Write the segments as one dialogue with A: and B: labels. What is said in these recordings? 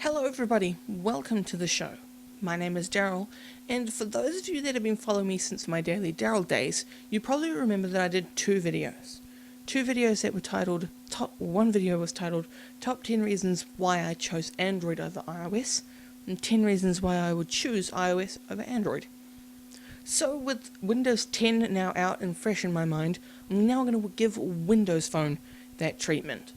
A: Hello everybody, welcome to the show. My name is Daryl, and for those of you that have been following me since my daily Daryl days, you probably remember that I did two videos. Two videos that were titled, one video was titled Top 10 Reasons Why I Chose Android over iOS, and 10 Reasons Why I Would Choose iOS over Android. So with Windows 10 now out and fresh in my mind, I'm now going to give Windows Phone that treatment.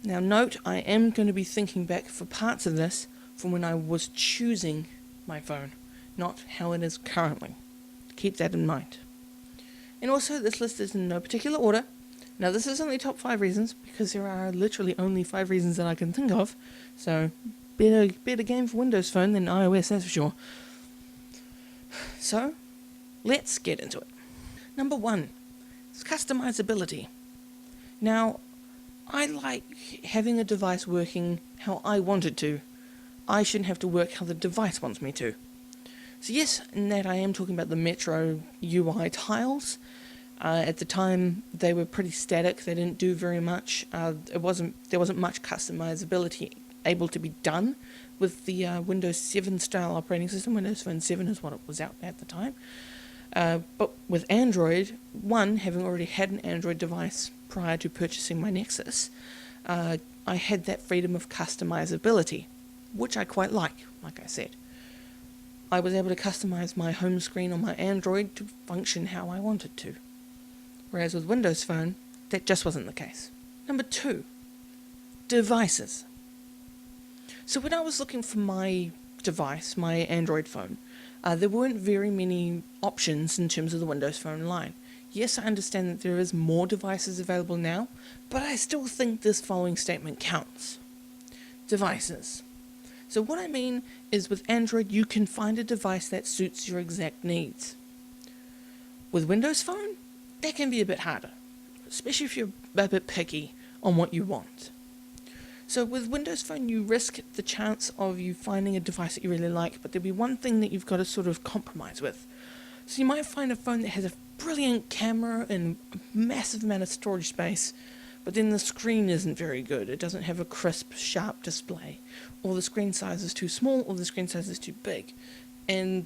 A: Now note, I am going to be thinking back for parts of this from when I was choosing my phone, not how it is currently. Keep that in mind. And also, this list is in no particular order. Now this is only top 5 reasons, because there are literally only 5 reasons that I can think of, so better game for Windows Phone than iOS, that's for sure. So, let's get into it. Number 1 is customizability. Now, I like having a device working how I want it to. I shouldn't have to work how the device wants me to. So yes, in that I am talking about the Metro UI tiles. At the time, they were pretty static. They didn't do very much. There wasn't much customizability able to be done with the Windows 7 style operating system. Windows Phone 7 is what it was out at the time. But with Android, having already had an Android device prior to purchasing my Nexus, I had that freedom of customizability, which I quite like I said. I was able to customize my home screen on my Android to function how I wanted to. Whereas with Windows Phone, that just wasn't the case. Number 2, devices. So when I was looking for my device, my Android phone, there weren't very many options in terms of the Windows Phone line. Yes, I understand that there is more devices available now, but I still think this following statement counts. Devices. So what I mean is with Android, you can find a device that suits your exact needs. With Windows Phone, that can be a bit harder, especially if you're a bit picky on what you want. So with Windows Phone, you risk the chance of you finding a device that you really like, but there'll be one thing that you've got to sort of compromise with. So you might find a phone that has a brilliant camera and a massive amount of storage space, but then the screen isn't very good. It doesn't have a crisp, sharp display, or the screen size is too small, or the screen size is too big. And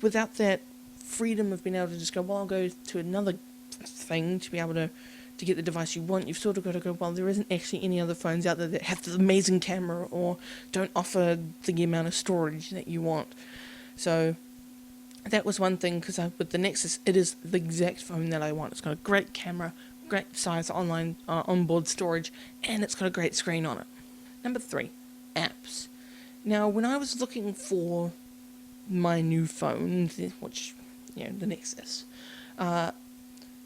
A: without that freedom of being able to just go, well, I'll go to another thing to be able to get the device you want, you've sort of got to go, well, there isn't actually any other phones out there that have the amazing camera or don't offer the amount of storage that you want. So that was one thing, because with the Nexus, it is the exact phone that I want. It's got a great camera, great size online onboard storage, and it's got a great screen on it. Number 3, apps. Now, when I was looking for my new phone, the Nexus,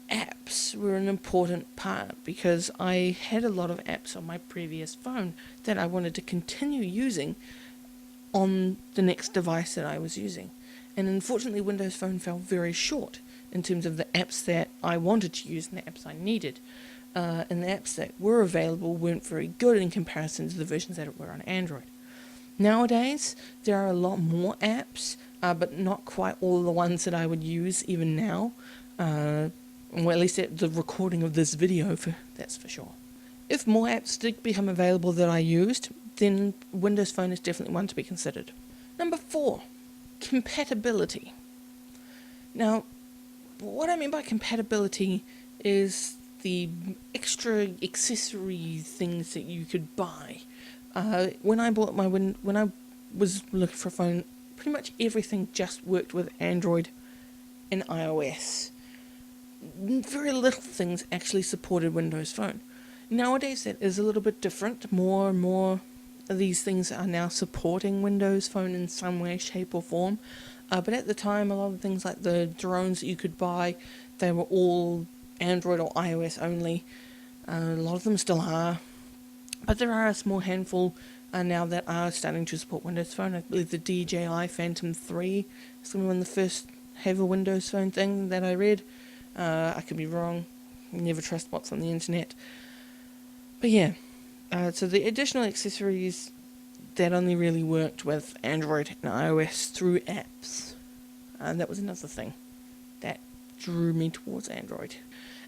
A: apps were an important part, because I had a lot of apps on my previous phone that I wanted to continue using on the next device that I was using. And unfortunately, Windows Phone fell very short in terms of the apps that I wanted to use and the apps I needed. And the apps that were available weren't very good in comparison to the versions that were on Android. Nowadays, there are a lot more apps, but not quite all the ones that I would use even now. Well, at least at the recording of this video, that's for sure. If more apps did become available that I used, then Windows Phone is definitely one to be considered. Number 4, compatibility. Now, what I mean by compatibility is the extra accessory things that you could buy. When I was looking for a phone, pretty much everything just worked with Android and iOS. Very little things actually supported Windows Phone. Nowadays that is a little bit different. More and more of these things are now supporting Windows Phone in some way, shape or form. But at the time, a lot of things like the drones that you could buy, they were all Android or iOS only. A lot of them still are. But there are a small handful now that are starting to support Windows Phone. I believe the DJI Phantom 3 is one of the first have a Windows Phone thing that I read. I could be wrong. Never trust what's on the internet. But yeah, so the additional accessories that only really worked with Android and iOS through apps. That was another thing that drew me towards Android.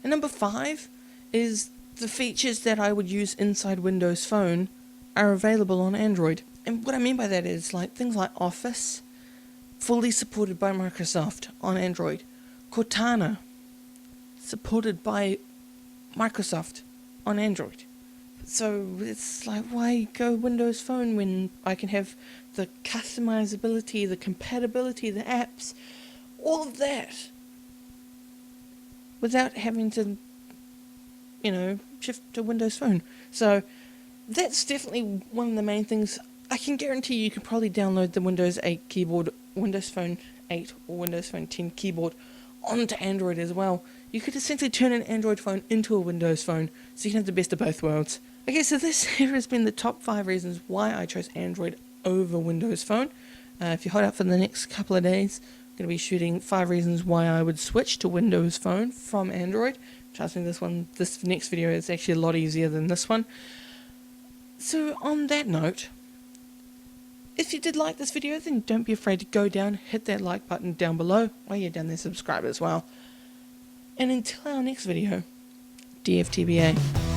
A: And number 5 is the features that I would use inside Windows Phone are available on Android. And what I mean by that is like things like Office, fully supported by Microsoft on Android. Cortana, supported by Microsoft on Android. So it's like, why go Windows Phone when I can have the customizability, the compatibility, the apps, all of that, without having to, shift to Windows Phone. So that's definitely one of the main things. I can guarantee you can probably download the Windows 8 keyboard, Windows Phone 8 or Windows Phone 10 keyboard onto Android as well. You could essentially turn an Android phone into a Windows phone, so you can have the best of both worlds. Okay, so this here has been the top 5 reasons why I chose Android over Windows Phone. If you hold out for the next couple of days, I'm going to be shooting 5 reasons why I would switch to Windows Phone from Android. Trust me, this next video is actually a lot easier than this one. So on that note, if you did like this video, then don't be afraid to go down, hit that like button down below. While you're down there, subscribe as well. And until our next video, DFTBA.